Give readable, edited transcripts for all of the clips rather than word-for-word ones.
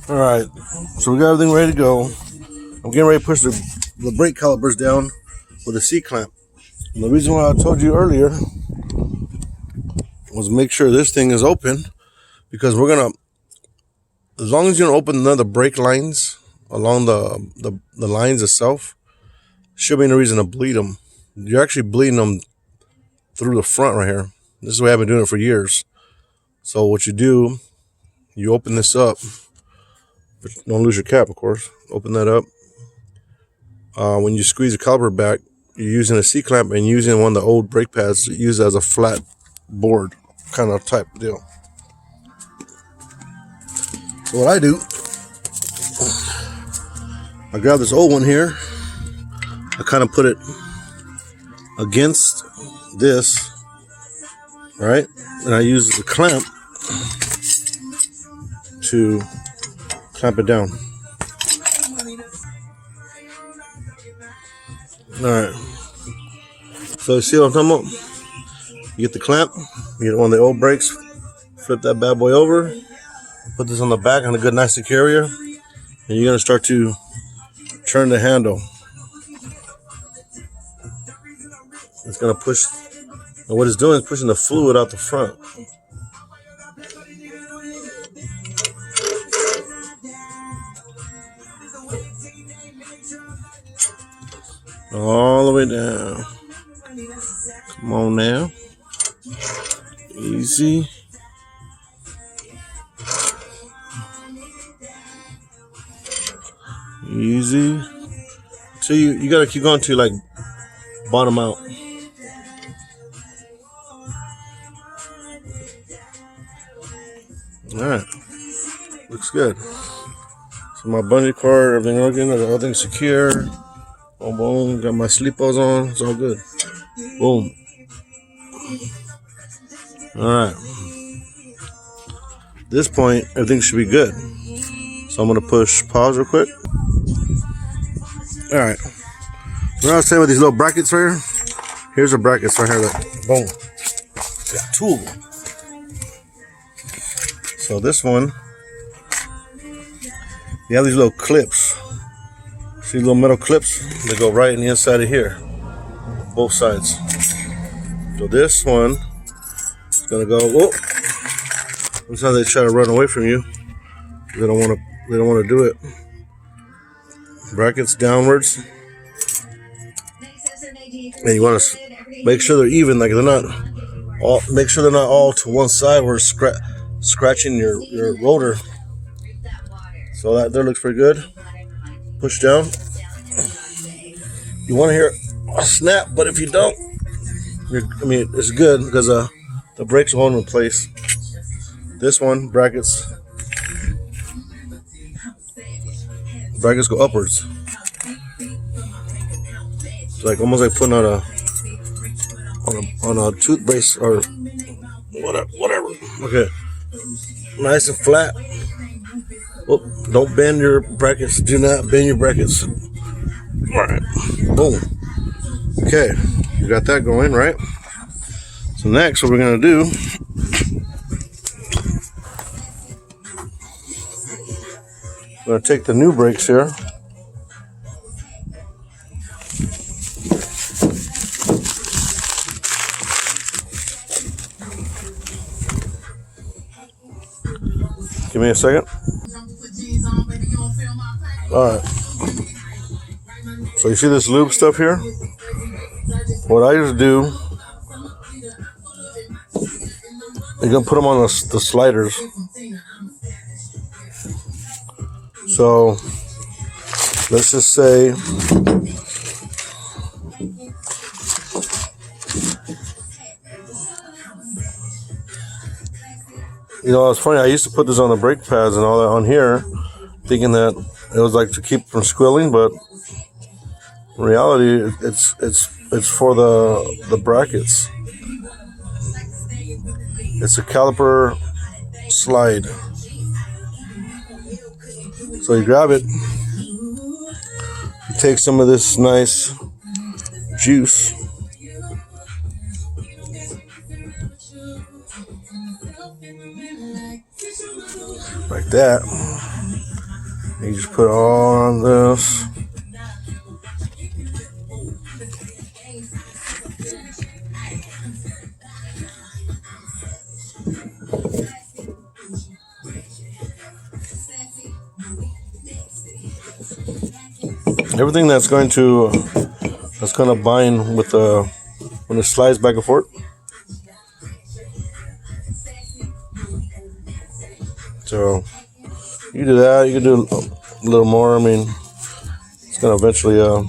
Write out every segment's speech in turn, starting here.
All right, so we got everything ready to go. I'm getting ready to push the brake calipers down with a C-clamp. And the reason why I told you earlier was make sure this thing is open, because we're gonna, as long as you don't open none of the brake lines along the lines itself, should be no reason to bleed them. You're actually bleeding them through the front right here. This is the way I've been doing it for years. So what you do, you open this up, but don't lose your cap, of course. Open that up. When you squeeze the caliper back, you're using a C-clamp and using one of the old brake pads used as a flat board kind of type deal. So what I do, I grab this old one here, I kind of put it against this, right? And I use the clamp to clamp it down. Alright. So you see what I'm talking about? You get the clamp, you get one of the old brakes, flip that bad boy over, put this on the back on a good nice carrier, and you're going to start to turn the handle. It's going to push, and what it's doing is pushing the fluid out the front. All the way down. Come on now. Easy. Easy. So you gotta keep going to like bottom out. Alright. Looks good. So my bungee cord, everything working, everything's secure. Boom, boom. Got my sleepos on. It's all good. Boom. Alright. At this point, everything should be good. So I'm going to push pause real quick. Alright. What I was saying with these little brackets right here. Here's the brackets right here. Look. Boom. Got two of them. So this one, you have these little clips. See little metal clips? They go right in the inside of here. Both sides. So this one is gonna go. Oh, sometimes they try to run away from you. They don't want to do it. Brackets downwards, and you want to make sure they're even. Like they're not all. Make sure they're not all to one side where it's scratching your rotor. So that there looks pretty good. Push down. You want to hear a snap, but if you don't, it's good because the brakes are holding in place. This one, brackets go upwards. It's like almost like putting on a toothbrush or whatever. Okay, nice and flat. Oh, don't bend your brackets. Do not bend your brackets. All right, boom. Okay, you got that going, right? So next, what we're gonna do, we're gonna take the new brakes here. Give me a second. Alright. So you see this lube stuff here? What I usually do, you're going to put them on the sliders. So let's just say it's funny, I used to put this on the brake pads and all that on here, thinking that it was like to keep from squealing, but in reality, it's for the brackets. It's a caliper slide. So you grab it, you take some of this nice juice, like that. You just put it all on this. Everything that's going to bind with the when it slides back and forth. So you do that. You can do a little more. I mean, it's gonna eventually. All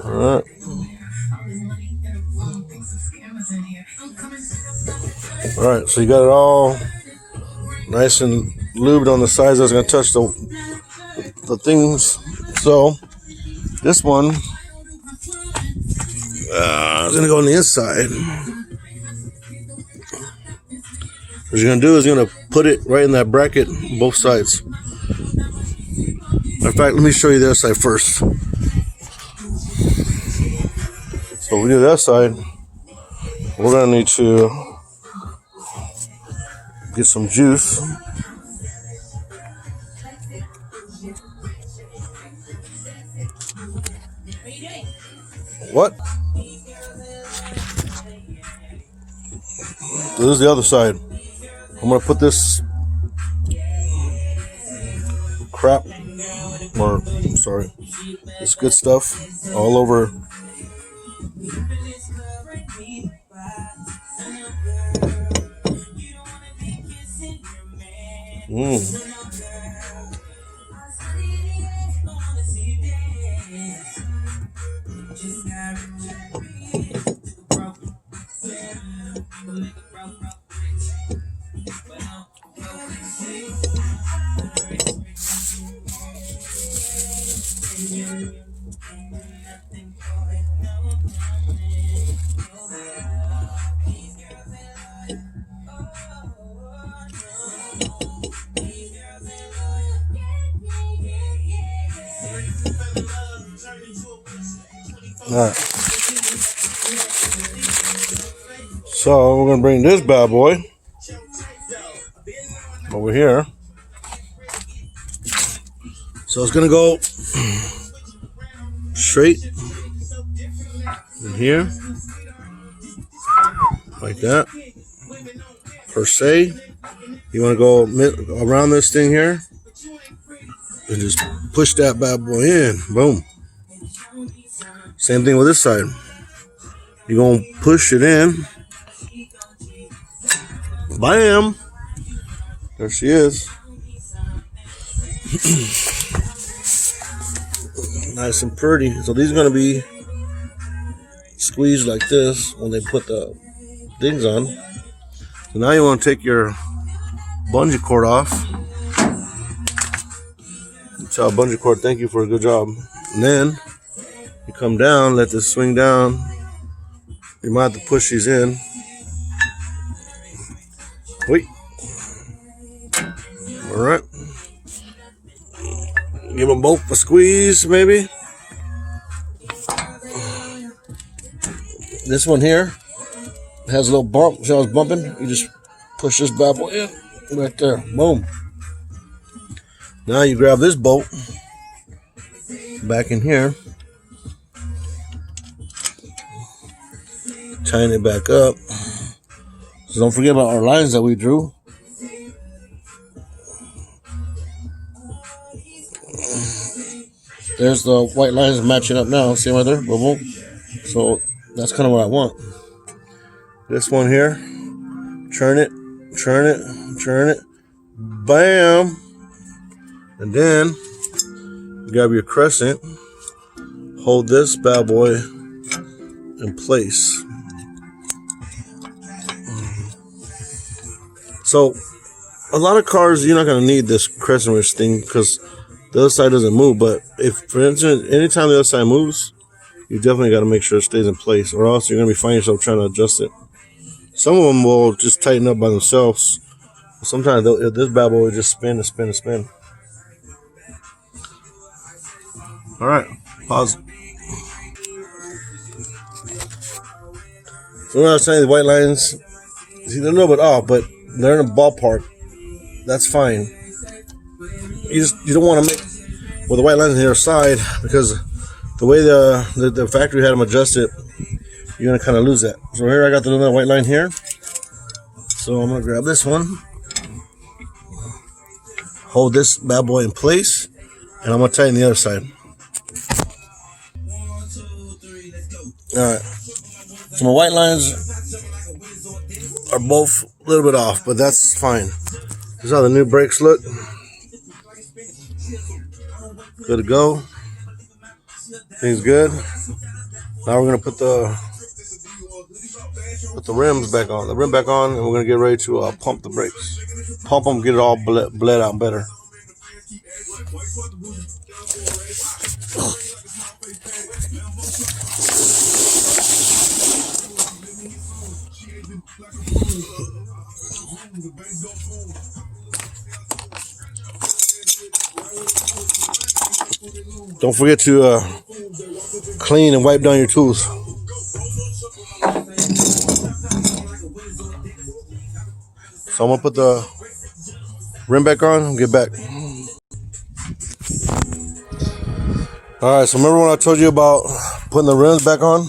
right. All right. So you got it all nice and lubed on the sides that's going to touch the things. So this one is going to go on the inside. What you're going to do is you're going to put it right in that bracket on both sides. In fact, let me show you the other side first. So we do that side. We're going to need to get some juice. What? So this is the other side. I'm going to put this crap, or I'm sorry, this good stuff all over. Alright. So we're going to bring this bad boy over here. So it's going to go straight in here, like that, per se. You want to go around this thing here and just push that bad boy in. Boom. Same thing with this side. You're going to push it in. Bam. There she is. Nice and pretty. So these are going to be squeezed like this when they put the things on. So now you want to take your bungee cord off. Tell bungee cord, thank you for a good job. And then you come down, let this swing down. You might have to push these in. Wait. All right. Give them both a squeeze, maybe. This one here has a little bump. See how it's bumping? You just push this bad boy in right there. Boom. Now you grab this bolt back in here. Tighten it back up. So don't forget about our lines that we drew. There's the white lines matching up now. See right there? Boom, boom. So that's kind of what I want. This one here. Turn it. Turn it. Turn it. Bam. And then grab your crescent. Hold this bad boy in place. So a lot of cars, you're not going to need this crescent wrench thing because the other side doesn't move. But if, for instance, anytime the other side moves, you definitely got to make sure it stays in place, or else you're going to be finding yourself trying to adjust it. Some of them will just tighten up by themselves. Sometimes this bad boy will just spin and spin and spin. All right, pause. Remember I was saying the white lines, see, they're a little bit off, but they're in a ballpark. That's fine. You don't want to make with the white lines on the other side, because the way the factory had them adjusted, you're gonna kind of lose that. So here I got the little white line here. So I'm gonna grab this one, hold this bad boy in place, and I'm gonna tighten the other side. All right. So my white lines are both a little bit off, but that's fine. This is how the new brakes look. Good to go. Things good. Now we're gonna put the rims back on. The rim back on, and we're gonna get ready to pump the brakes. Pump them, get it all bled out better. Don't forget to clean and wipe down your tools. So I'm gonna put the rim back on and get back. Alright, so remember when I told you about putting the rims back on?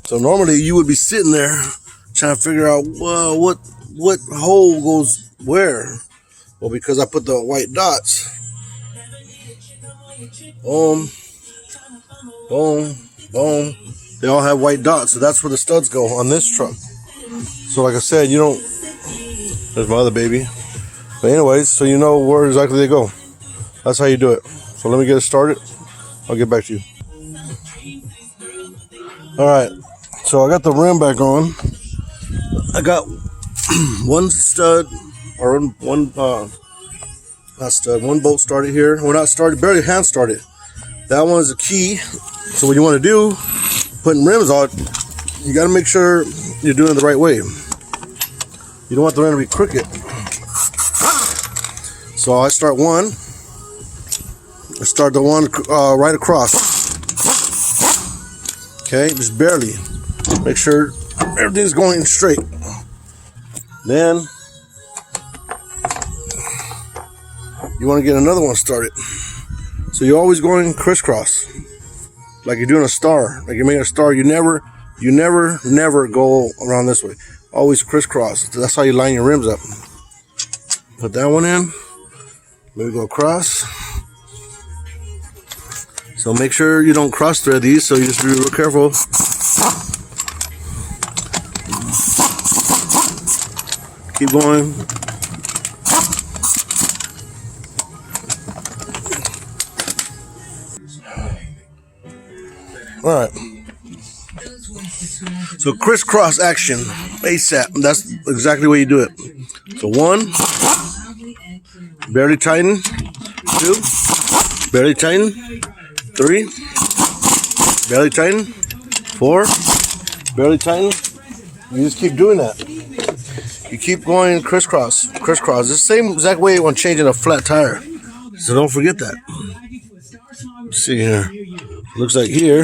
So normally you would be sitting there trying to figure out, well, what hole goes where? Well, because I put the white dots. Boom, boom, boom. They all have white dots, so that's where the studs go on this truck. So like I said, you don't, there's my other baby. But anyways, so you know where exactly they go. That's how you do it. So let me get it started. I'll get back to you. Alright, so I got the rim back on. I got one stud, or one bolt started here. Well, not started, barely hand started. That one's the key. So what you want to do, putting rims on, you got to make sure you're doing it the right way. You don't want the rim to be crooked. So I start one. I start the one right across. Okay, just barely. Make sure everything's going straight. Then you want to get another one started. So you're always going crisscross, like you're doing a star, like you're making a star. You never go around this way. Always crisscross. That's how you line your rims up. Put that one in. Maybe go across. So make sure you don't cross thread these. So you just be real careful. Keep going. All right. So crisscross action, ASAP. That's exactly the way you do it. So 1, barely tighten. 2, barely tighten. 3, barely tighten. 4, barely tighten. You just keep doing that. You keep going crisscross. It's the same exact way when changing a flat tire. So don't forget that. Let's see here. Looks like here.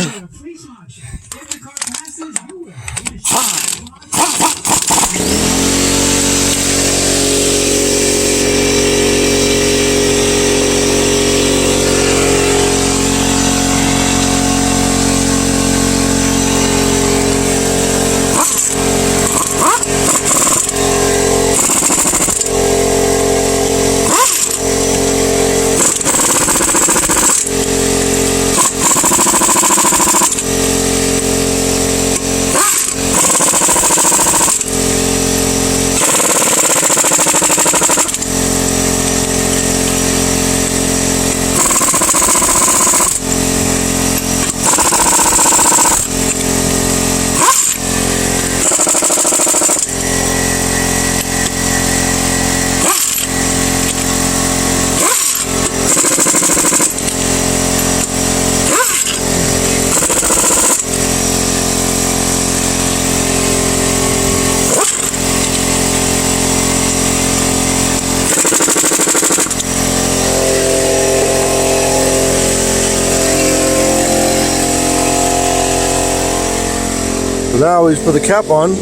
So now we just put the cap on.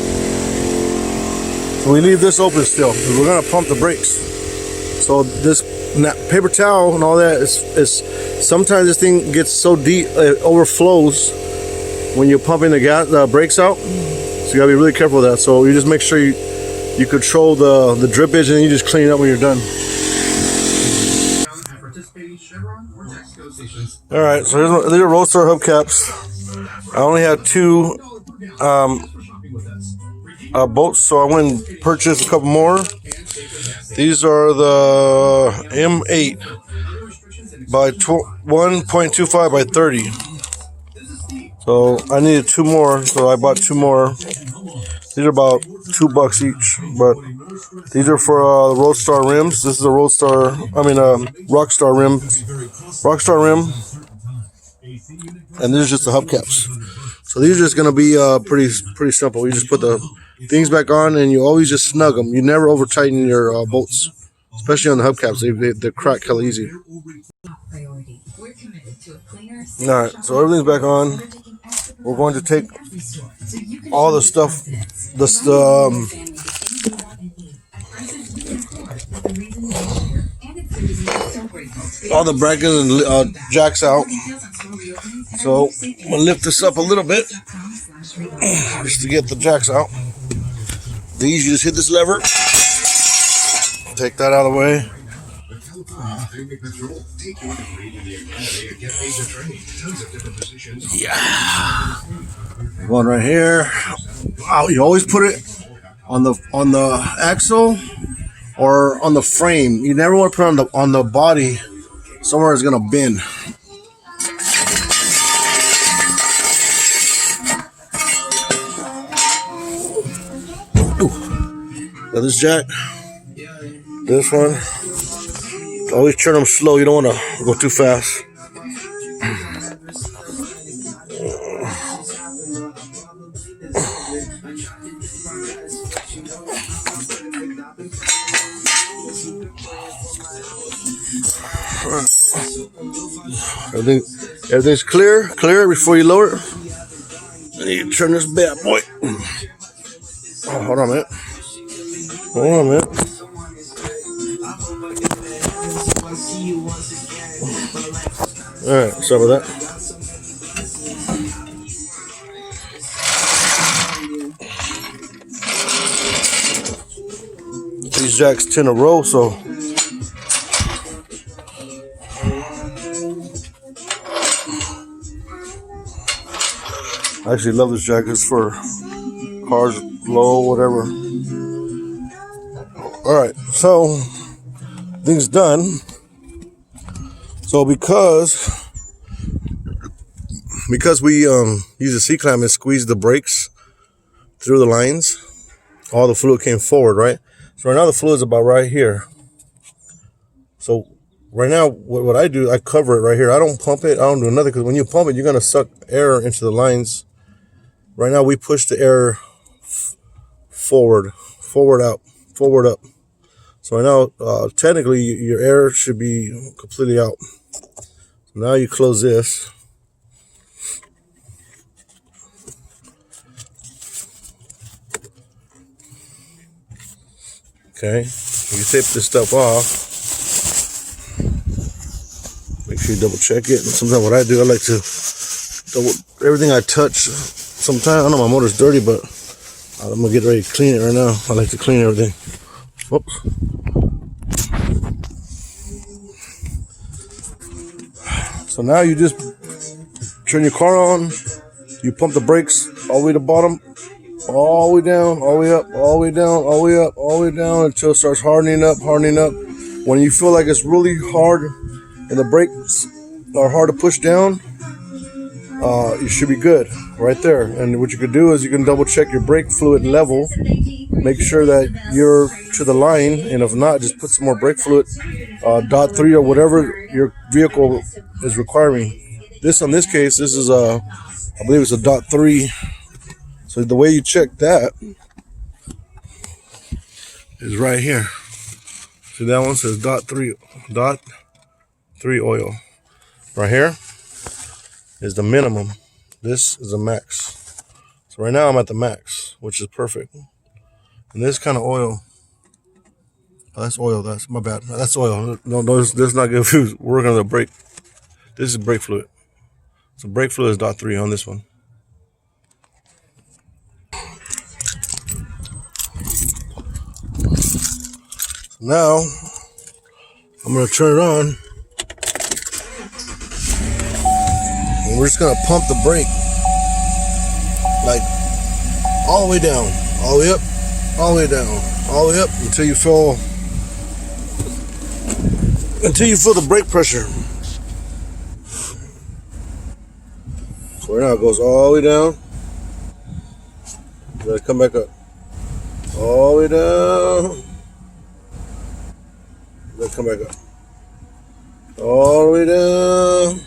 So we leave this open still. We're gonna pump the brakes. So this paper towel and all that is sometimes this thing gets so deep it overflows when you're pumping the brakes out. So you gotta be really careful with that. So you just make sure you control the drippage, and you just clean it up when you're done. All right, so these are Roadstar hubcaps. I only have 2 bolts, so I went and purchased a couple more. These are the M8 by 1.25 by 30. So I needed 2 more, so I bought 2 more. These are about $2 each, but these are for Roadstar rims. This is a Rockstar rim, and this is just the hubcaps. So these are just gonna be pretty simple. You just put the things back on, and you always just snug them. You never over tighten your bolts, especially on the hubcaps. They crack hell easy. All right, so everything's back on. We're going to take all the stuff, all the brackets and jacks out. So I'm gonna lift this up a little bit just to get the jacks out. These, you just hit this lever, take that out of the way. Yeah, one right here. You always put it on the axle or on the frame. You never want to put it on the body. Somewhere it's gonna bend. Got this jack, this one. Always turn them slow. You don't want to go too fast. Everything's clear before you lower it. And you turn this bad boy. Oh, hold on a minute. Alright, sorry about that. These jacks tend to roll, so I actually love this jack. It's for cars low, whatever. Alright, so things done. So because we use a C-clamp and squeeze the brakes through the lines, all the fluid came forward, right? So right now the fluid's about right here. So right now what I do, I cover it right here. I don't pump it. I don't do nothing, because when you pump it, you're going to suck air into the lines. Right now we push the air forward up. So right now, technically, your air should be completely out. Now you close this. Okay, you tape this stuff off. Make sure you double check it. And sometimes what I do, I like to everything I touch. Sometimes I know my motor's dirty, but I'm gonna get ready to clean it right now. I like to clean everything. Whoops. So now you just turn your car on, you pump the brakes all the way to the bottom, all the way down, all the way up, all the way down, all the way up, all the way down until it starts hardening up. When you feel like it's really hard and the brakes are hard to push down, you should be good right there. And what you could do is you can double check your brake fluid level, make sure that you're to the line, and if not, just put some more brake fluid, .3 or whatever your vehicle is requiring. On this case, this is I believe it's a .3. So the way you check that is right here. See, that one says .3 oil. Right here is the minimum. This is a max. So right now I'm at the max, which is perfect. And this kind of oil, oh, that's oil. That's my bad. That's oil. No, this is not good. We're working on the brake. This is brake fluid. So brake fluid is .3 on this one. So now I'm gonna turn it on, and we're just gonna pump the brake like all the way down, all the way up, all the way down, all the way up until you feel the brake pressure. So right now it goes all the way down. Let it come back up. All the way down. Let it come back up. All the way down.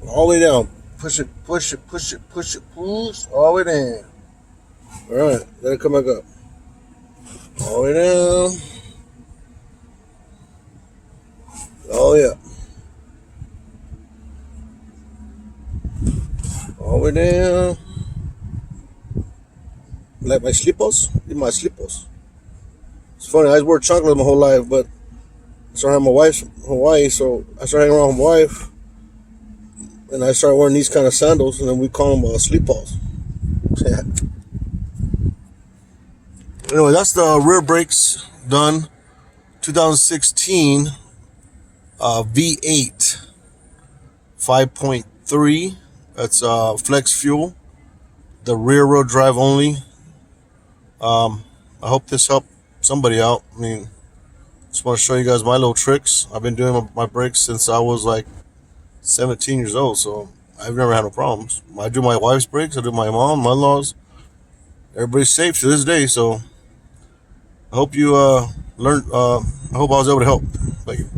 All the way down. Push it, push it, push it, push it, push. All the way down. Alright, let it come back up. All the way down. All the way up. All the way down. Like my slippers? These are my slippers. It's funny, I wore chocolate my whole life, but I started having my wife's Hawaii, so I started hanging around with my wife, and I started wearing these kind of sandals, and then we call them slippers. Anyway, that's the rear brakes done. 2016 V8 5.3. That's flex fuel. The rear wheel drive only. I hope this helped somebody out. I mean, just want to show you guys my little tricks. I've been doing my brakes since I was like 17 years old, so I've never had no problems. I do my wife's brakes, I do my mom, my in-laws. Everybody's safe to this day, so I hope you learned. I hope I was able to help. Thank you.